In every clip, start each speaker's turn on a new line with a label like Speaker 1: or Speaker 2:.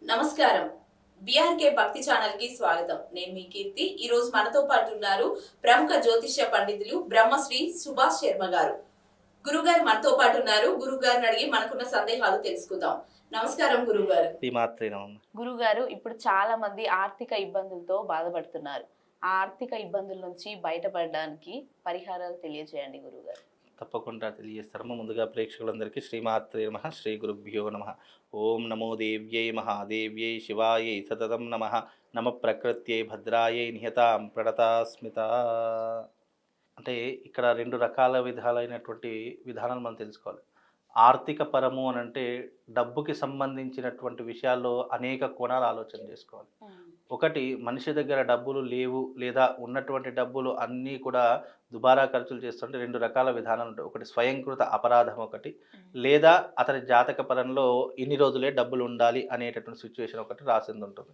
Speaker 1: నమస్కారం. బీఆర్కే భక్తి ఛానల్ కి స్వాగతం. నేను మీ కీర్తి. ఈ రోజు మనతో పాటు ఉన్నారు ప్రముఖ జ్యోతిష్య పండితులు బ్రహ్మశ్రీ సుభాష్ శర్మ గారు. గురుగారు మనతో పాటు ఉన్నారు. గురుగారిని అడిగి మనకున్న సందేహాలు తెలుసుకుందాం. నమస్కారం గురుగారు.
Speaker 2: గురుగారు, ఇప్పుడు చాలా మంది ఆర్థిక ఇబ్బందులతో బాధపడుతున్నారు. ఆ ఆర్థిక ఇబ్బందుల నుంచి బయటపడడానికి పరిహారాలు తెలియజేయండి గురుగారు.
Speaker 3: తప్పకుండా తెలియజేస్తారమ్మ. ముందుగా ప్రేక్షకులందరికీ శ్రీమాత్రే నమః, శ్రీ గురుభ్యో నమః. ఓం నమో దేవ్యై మహాదేవ్యై శివాయై సతతం నమః. నమ ప్రకృత్యై భద్రాయై నిహతాం ప్రణతాస్మిత. అంటే ఇక్కడ రెండు రకాల విధాలైనటువంటి విధానాలు మనం తెలుసుకోవాలి. ఆర్థిక పరము అని అంటే డబ్బుకి సంబంధించినటువంటి విషయాల్లో అనేక కోణాలు ఆలోచన చేసుకోవాలి. ఒకటి, మనిషి దగ్గర డబ్బులు లేవు లేదా ఉన్నటువంటి డబ్బులు అన్నీ కూడా దుబారా ఖర్చులు చేస్తుంటే రెండు రకాల విధానాలు ఉంటాయి. ఒకటి స్వయంకృత అపరాధం, ఒకటి లేదా అతని జాతక పరంలో ఇన్ని రోజులే డబ్బులు ఉండాలి అనేటటువంటి సిచ్యువేషన్ ఒకటి రాసింది ఉంటుంది.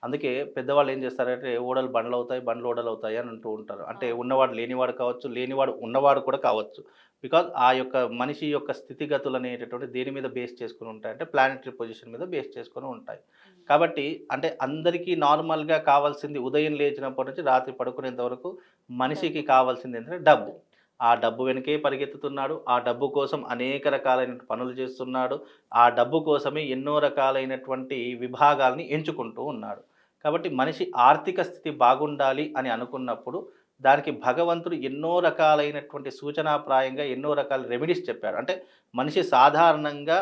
Speaker 3: అందుకే పెద్దవాళ్ళు ఏం చేస్తారంటే ఓడలు బండ్లు అవుతాయి, బండ్లు ఓడలు అవుతాయి అని అంటూ ఉంటారు. అంటే ఉన్నవాడు లేనివాడు కావచ్చు, లేనివాడు ఉన్నవాడు కూడా కావచ్చు. బికాజ్ ఆ యొక్క మనిషి యొక్క స్థితిగతులు అనేటటువంటి దేని మీద బేస్ చేసుకుని ఉంటాయి అంటే ప్లానెటరీ పొజిషన్ మీద బేస్ చేసుకుని ఉంటాయి. కాబట్టి అంటే అందరికీ నార్మల్గా కావాల్సింది ఉదయం లేచినప్పటి నుంచి రాత్రి పడుకునేంత వరకు మనిషికి కావాల్సింది ఏంటంటే డబ్బు. ఆ డబ్బు వెనకే పరిగెత్తుతున్నాడు, ఆ డబ్బు కోసం అనేక రకాలైన పనులు చేస్తున్నాడు, ఆ డబ్బు కోసమే ఎన్నో రకాలైనటువంటి విభాగాల్ని ఎంచుకుంటూ ఉన్నాడు. కాబట్టి మనిషి ఆర్థిక స్థితి బాగుండాలి అని అనుకున్నప్పుడు దానికి భగవంతుడు ఎన్నో రకాలైనటువంటి సూచనాప్రాయంగా ఎన్నో రకాల రెమెడీస్ చెప్పాడు. అంటే మనిషి సాధారణంగా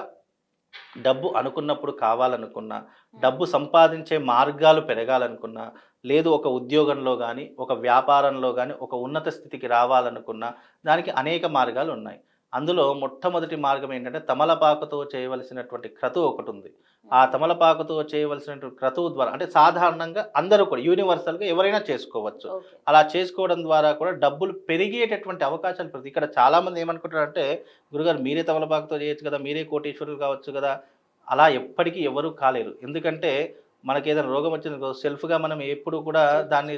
Speaker 3: డబ్బు అనుకున్నప్పుడు కావాలనుకున్నా, డబ్బు సంపాదించే మార్గాలు పెరగాలనుకున్నా, లేదు ఒక ఉద్యోగంలో కానీ ఒక వ్యాపారంలో కానీ ఒక ఉన్నత స్థితికి రావాలనుకున్నా దానికి అనేక మార్గాలు ఉన్నాయి. అందులో మొట్టమొదటి మార్గం ఏంటంటే తమలపాకుతో చేయవలసినటువంటి క్రతువు ఒకటి ఉంది. ఆ తమలపాకుతో చేయవలసినటువంటి క్రతువు ద్వారా అంటే సాధారణంగా అందరూ కూడా యూనివర్సల్గా ఎవరైనా చేసుకోవచ్చు. అలా చేసుకోవడం ద్వారా కూడా డబ్బులు పెరిగేటటువంటి అవకాశాలు పెరుగుతాయి. ఇక్కడ చాలామంది ఏమనుకుంటారంటే గురుగారు మీరే తమలపాకుతో చేయొచ్చు కదా, మీరే కోటీశ్వరులు కావచ్చు కదా. అలా ఎప్పటికీ ఎవరూ కాలేరు. ఎందుకంటే మనకి ఏదైనా రోగం వచ్చింది సెల్ఫ్గా మనం ఎప్పుడు కూడా దాన్ని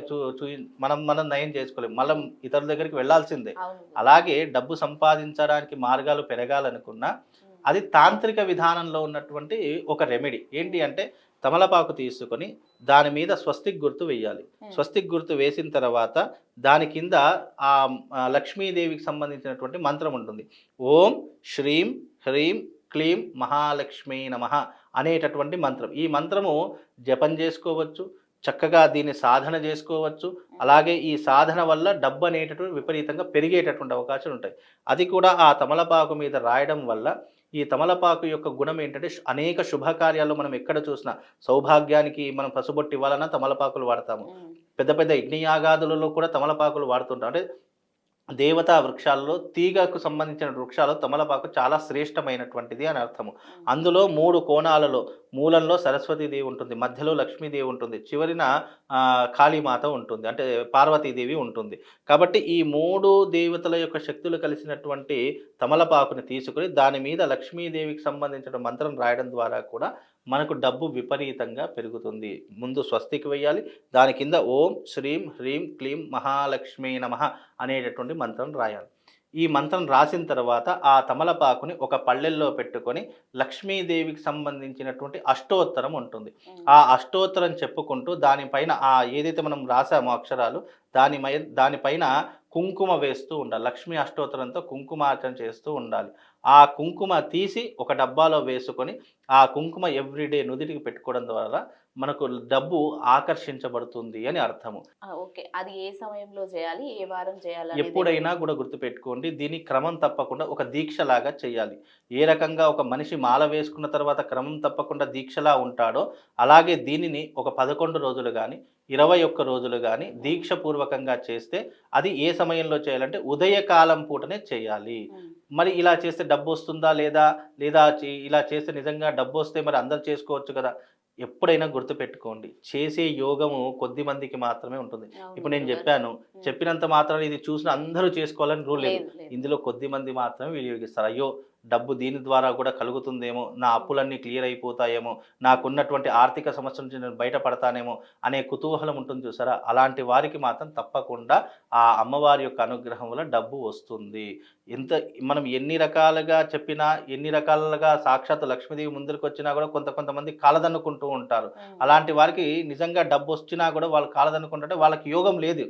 Speaker 3: మనం నయం చేసుకోలేము, మళ్ళీ ఇతరుల దగ్గరికి వెళ్ళాల్సిందే. అలాగే డబ్బు సంపాదించడానికి మార్గాలు పెరగాలనుకున్నా అది తాంత్రిక విధానంలో ఉన్నటువంటి ఒక రెమెడీ ఏంటి అంటే తమలపాకు తీసుకొని దాని మీద స్వస్తిక్ గుర్తు వేయాలి. స్వస్తిక్ గుర్తు వేసిన తర్వాత దాని కింద ఆ లక్ష్మీదేవికి సంబంధించినటువంటి మంత్రం ఉంటుంది. ఓం శ్రీం హ్రీం క్లీం మహాలక్ష్మీ నమః అనేటటువంటి మంత్రం. ఈ మంత్రము జపం చేసుకోవచ్చు, చక్కగా దీన్ని సాధన చేసుకోవచ్చు. అలాగే ఈ సాధన వల్ల డబ్బు అనేటటువంటి విపరీతంగా పెరిగేటటువంటి అవకాశాలు ఉంటాయి. అది కూడా ఆ తమలపాకు మీద రాయడం వల్ల ఈ తమలపాకు యొక్క గుణం ఏంటంటే అనేక శుభకార్యాల్లో మనం ఎక్కడ చూసినా సౌభాగ్యానికి మనం పసుబొట్టి ఇవ్వాలన్నా తమలపాకులు వాడతాము. పెద్ద పెద్ద యజ్ఞయాగాదులలో కూడా తమలపాకులు వాడుతుంటాం. అంటే దేవతా వృక్షాల్లో తీగకు సంబంధించిన వృక్షాలు తమలపాకు చాలా శ్రేష్టమైనటువంటిది అని అర్థము. అందులో మూడు కోణాలలో మూలంలో సరస్వతీదేవి ఉంటుంది, మధ్యలో లక్ష్మీదేవి ఉంటుంది, చివరిన కాళీమాత ఉంటుంది, అంటే పార్వతీదేవి ఉంటుంది. కాబట్టి ఈ మూడు దేవతల యొక్క శక్తులు కలిసినటువంటి తమలపాకుని తీసుకుని దాని మీద లక్ష్మీదేవికి సంబంధించిన మంత్రం రాయడం ద్వారా కూడా మనకు డబ్బు విపరీతంగా పెరుగుతుంది. ముందు స్వస్తికి వేయాలి, దాని కింద ఓం శ్రీం హ్రీం క్లీం మహాలక్ష్మీ నమః అనేటటువంటి మంత్రం రాయాలి. ఈ మంత్రం రాసిన తర్వాత ఆ తమలపాకుని ఒక పళ్ళెల్లో పెట్టుకొని లక్ష్మీదేవికి సంబంధించినటువంటి అష్టోత్తరం ఉంటుంది. ఆ అష్టోత్తరం చెప్పుకుంటూ దానిపైన ఏదైతే మనం రాసామో అక్షరాలు దానిపైన కుంకుమ వేస్తూ ఉండాలి. లక్ష్మీ అష్టోత్తరంతో కుంకుమార్చన చేస్తూ ఉండాలి. ఆ కుంకుమ తీసి ఒక డబ్బాలో వేసుకొని ఆ కుంకుమ ఎవ్రీడే నుదిటికి పెట్టుకోవడం ద్వారా మనకు డబ్బు ఆకర్షించబడుతుంది అని అర్థము.
Speaker 2: ఓకే, అది ఏ సమయంలో చేయాలి, ఏ వారం చేయాలి?
Speaker 3: ఎప్పుడైనా కూడా గుర్తుపెట్టుకోండి, దీని క్రమం తప్పకుండా ఒక దీక్షలాగా చేయాలి. ఏ రకంగా ఒక మనిషి మాల వేసుకున్న తర్వాత క్రమం తప్పకుండా దీక్షలా ఉంటాడో అలాగే దీనిని ఒక 11 రోజులు కానీ 21 రోజులు కానీ దీక్షపూర్వకంగా చేస్తే అది ఏ సమయంలో చేయాలంటే ఉదయకాలం పూటనే చేయాలి. మరి ఇలా చేస్తే డబ్బు వస్తుందా లేదా లేదా ఇలా చేస్తే నిజంగా డబ్బు వస్తే మరి అందరు చేసుకోవచ్చు కదా. ఎప్పుడైనా గుర్తుపెట్టుకోండి, చేసే యోగము కొద్ది మందికి మాత్రమే ఉంటుంది. ఇప్పుడు నేను చెప్పినంత మాత్రం ఇది చూసిన అందరూ చేసుకోవాలని రూల్ లేదు. ఇందులో కొద్ది మంది మాత్రమే వినియోగిస్తారు. అయ్యో డబ్బు దీని ద్వారా కూడా కలుగుతుందేమో, నా అప్పులన్నీ క్లియర్ అయిపోతాయేమో, నాకున్నటువంటి ఆర్థిక సమస్య నుంచి నేను బయటపడతానేమో అనే కుతూహలం ఉంటుంది చూసారా. అలాంటి వారికి మాత్రం తప్పకుండా ఆ అమ్మవారి యొక్క అనుగ్రహం వల్ల డబ్బు వస్తుంది. ఎంత మనం ఎన్ని రకాలుగా చెప్పినా, ఎన్ని రకాలుగా సాక్షాత్తు లక్ష్మీదేవి ముందరికి వచ్చినా కూడా కొంతమంది కాలదన్నుకుంటూ ఉంటారు. అలాంటి వారికి నిజంగా డబ్బొచ్చినా కూడా వాళ్ళు కాలదన్నుకుంటుంటే వాళ్ళకి యోగం లేదు.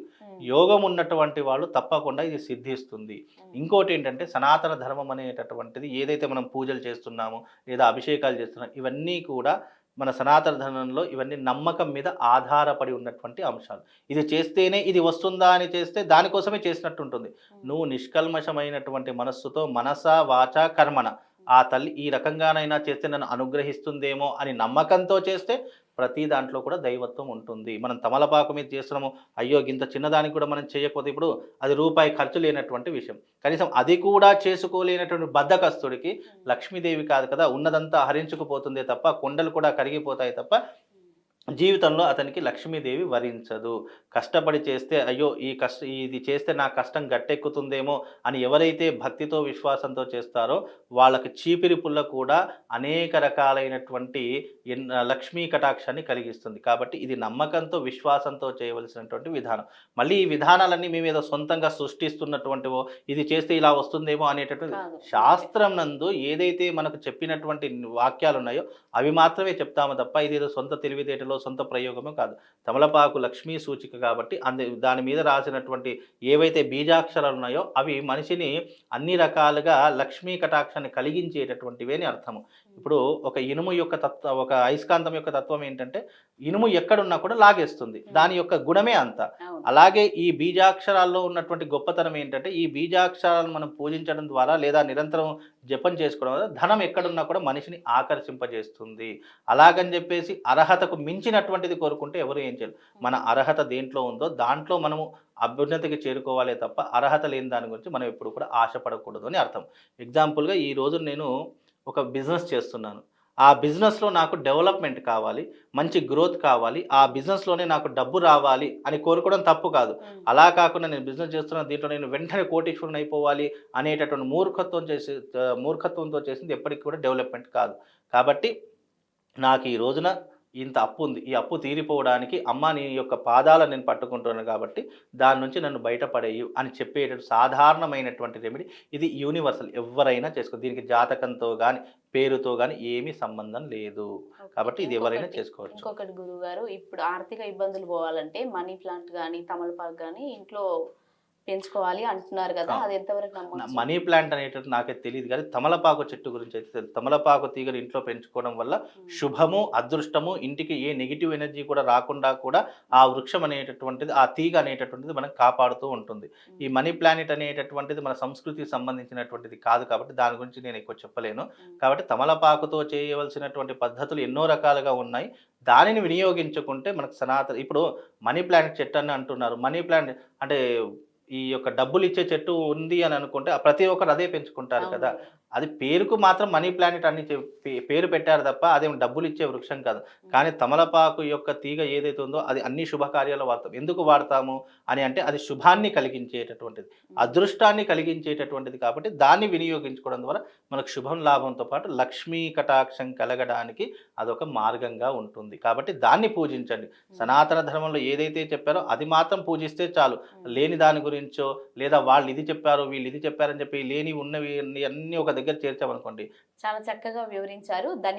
Speaker 3: యోగం ఉన్నటువంటి వాళ్ళు తప్పకుండా ఇది సిద్ధిస్తుంది. ఇంకోటేంటంటే సనాతన ధర్మం అనేటటువంటిది ఏదైతే మనం పూజలు చేస్తున్నామో, లేదా అభిషేకాలు చేస్తున్నామో ఇవన్నీ కూడా మన సనాతన ధర్మంలో ఇవన్నీ నమ్మకం మీద ఆధారపడి ఉన్నటువంటి అంశాలు. ఇది చేస్తేనే ఇది వస్తుందా అని చేస్తే దానికోసమే చేసినట్టుంటుంది. నువ్వు నిష్కల్మషమైనటువంటి మనస్సుతో మనస, వాచ, కర్మణ ఆ తల్లి ఈ రకంగానైనా చేస్తే నన్ను అనుగ్రహిస్తుందేమో అని నమ్మకంతో చేస్తే ప్రతి దాంట్లో కూడా దైవత్వం ఉంటుంది. మనం తమలపాకు మీద చేస్తున్నాము, అయ్యో ఇంత చిన్నదానికి కూడా మనం చేయకపోతే ఇప్పుడు అది రూపాయి ఖర్చు లేనటువంటి విషయం. కనీసం అది కూడా చేసుకోలేనటువంటి బద్ధకస్తుడికి లక్ష్మీదేవి కాదు కదా ఉన్నదంతా హరించుకుపోతుందే తప్ప, కొండలు కూడా కరిగిపోతాయి తప్ప జీవితంలో అతనికి లక్ష్మీదేవి వరించదు. కష్టపడి చేస్తే అయ్యో ఇది చేస్తే నా కష్టం గట్టెక్కుతుందేమో అని ఎవరైతే భక్తితో విశ్వాసంతో చేస్తారో వాళ్ళకి చీపిరి పుల్ల కూడా అనేక రకాలైనటువంటి లక్ష్మీ కటాక్షాన్ని కలిగిస్తుంది. కాబట్టి ఇది నమ్మకంతో విశ్వాసంతో చేయవలసినటువంటి విధానం. మళ్ళీ ఈ విధానాలన్నీ మేము ఏదో సొంతంగా సృష్టిస్తున్నటువంటివో ఇది చేస్తే ఇలా వస్తుందేమో అనేటటువంటి శాస్త్రం నందు ఏదైతే మనకు చెప్పినటువంటి వాక్యాలు ఉన్నాయో అవి మాత్రమే చెప్తాము తప్ప ఇదేదో సొంత తెలివితేటలో సొంత ప్రయోగమే కాదు. తమలపాకు లక్ష్మీ సూచిక కాబట్టి దాని మీద రాసినటువంటి ఏవైతే బీజాక్షరాలు ఉన్నాయో అవి మనిషిని అన్ని రకాలుగా లక్ష్మీ కటాక్షాన్ని కలిగించేటటువంటివే అని అర్థము. ఇప్పుడు ఒక ఇనుము యొక్క ఒక అయస్కాంతం యొక్క తత్వం ఏంటంటే ఇనుము ఎక్కడున్నా కూడా లాగేస్తుంది. దాని యొక్క గుణమే అంత. అలాగే ఈ బీజాక్షరాల్లో ఉన్నటువంటి గొప్పతనం ఏంటంటే ఈ బీజాక్షరాలను మనం పూజించడం ద్వారా లేదా నిరంతరం జపం చేసుకోవడం వల్ల ధనం ఎక్కడున్నా కూడా మనిషిని ఆకర్షింపజేస్తుంది. అలాగని చెప్పేసి అర్హతకు మించినటువంటిది కోరుకుంటే ఎవరు ఏం చేయరు. మన అర్హత దేంట్లో ఉందో దాంట్లో మనము అభ్యున్నతికి చేరుకోవాలే తప్ప అర్హత లేని దాని గురించి మనం ఎప్పుడు కూడా ఆశపడకూడదు అని అర్థం. ఎగ్జాంపుల్గా ఈ రోజు నేను ఒక బిజినెస్ చేస్తున్నాను. ఆ బిజినెస్లో నాకు డెవలప్మెంట్ కావాలి, మంచి గ్రోత్ కావాలి, ఆ బిజినెస్లోనే నాకు డబ్బు రావాలి అని కోరుకోవడం తప్పు కాదు. అలా కాకుండా నేను బిజినెస్ చేస్తున్న దీంట్లో నేను వెంటనే కోటీశ్వరుని అయిపోవాలి అనేటటువంటి మూర్ఖత్వంతో చేసింది ఎప్పటికీ కూడా డెవలప్మెంట్ కాదు. కాబట్టి నాకు ఈ రోజున ఇంత అప్పు ఉంది, ఈ అప్పు తీరిపోవడానికి అమ్మ నీ యొక్క పాదాలను నేను పట్టుకుంటున్నాను కాబట్టి దాని నుంచి నన్ను బయటపడేయు అని చెప్పేటటువంటి సాధారణమైనటువంటి రెమెడీ. ఇది యూనివర్సల్, ఎవరైనా చేసుకో. దీనికి జాతకంతో కానీ పేరుతో కానీ ఏమీ సంబంధం లేదు. కాబట్టి ఇది ఎవరైనా చేసుకోవచ్చు.
Speaker 2: ఇంకొకటి గురుగారు, ఇప్పుడు ఆర్థిక ఇబ్బందులు పోవాలంటే మనీ ప్లాంట్ కానీ తమలపాకు కానీ ఇంట్లో పెంచుకోవాలి అంటున్నారు కదా, అది ఎంతవరకు నమ్మకం?
Speaker 3: మనీ ప్లాంట్ అనేటట్టు నాకైతే తెలియదు కానీ తమలపాకు చెట్టు గురించి అయితే తెలుసు. తమలపాకు తీగలు ఇంట్లో పెంచుకోవడం వల్ల శుభము, అదృష్టము, ఇంటికి ఏ నెగిటివ్ ఎనర్జీ కూడా రాకుండా కూడా ఆ వృక్షం అనేటటువంటిది, ఆ తీగ అనేటటువంటిది మనం కాపాడుతూ ఉంటుంది. ఈ మనీ ప్లానెట్ అనేటటువంటిది మన సంస్కృతికి సంబంధించినటువంటిది కాదు కాబట్టి దాని గురించి నేను ఎక్కువ చెప్పలేను. కాబట్టి తమలపాకుతో చేయవలసినటువంటి పద్ధతులు ఎన్నో రకాలుగా ఉన్నాయి. దానిని వినియోగించుకుంటే మనకు ఇప్పుడు మనీ ప్లాంట్ చెట్టు అని అంటున్నారు. మనీ ప్లాంట్ అంటే ఈ యొక్క డబ్బులు ఇచ్చే చెట్టు ఉంది అని అనుకుంటే ప్రతి ఒక్కరు అదే పెంచుకుంటారు కదా. అది పేరుకు మాత్రం మనీ ప్లానెట్ అని పేరు పెట్టారు తప్ప అదేం డబ్బులు ఇచ్చే వృక్షం కాదు. కానీ తమలపాకు యొక్క తీగ ఏదైతే ఉందో అది అన్ని శుభకార్యాలు వాడతాం. ఎందుకు వాడతాము అని అంటే అది శుభాన్ని కలిగించేటటువంటిది, అదృష్టాన్ని కలిగించేటటువంటిది. కాబట్టి దాన్ని వినియోగించుకోవడం ద్వారా మనకు శుభం లాభంతో పాటు లక్ష్మీ కటాక్షం కలగడానికి అదొక మార్గంగా ఉంటుంది. కాబట్టి దాన్ని పూజించండి. సనాతన ధర్మంలో ఏదైతే చెప్పారో అది మాత్రం పూజిస్తే చాలు. లేని దాని గురించో లేదా వాళ్ళు ఇది చెప్పారు వీళ్ళు ఇది చెప్పారని చెప్పి లేని ఉన్నవి అన్ని ఒక దగ్గర చేర్చామనుకోండి.
Speaker 2: చాలా చక్కగా వివరించారు. ధన్యవాదాలు.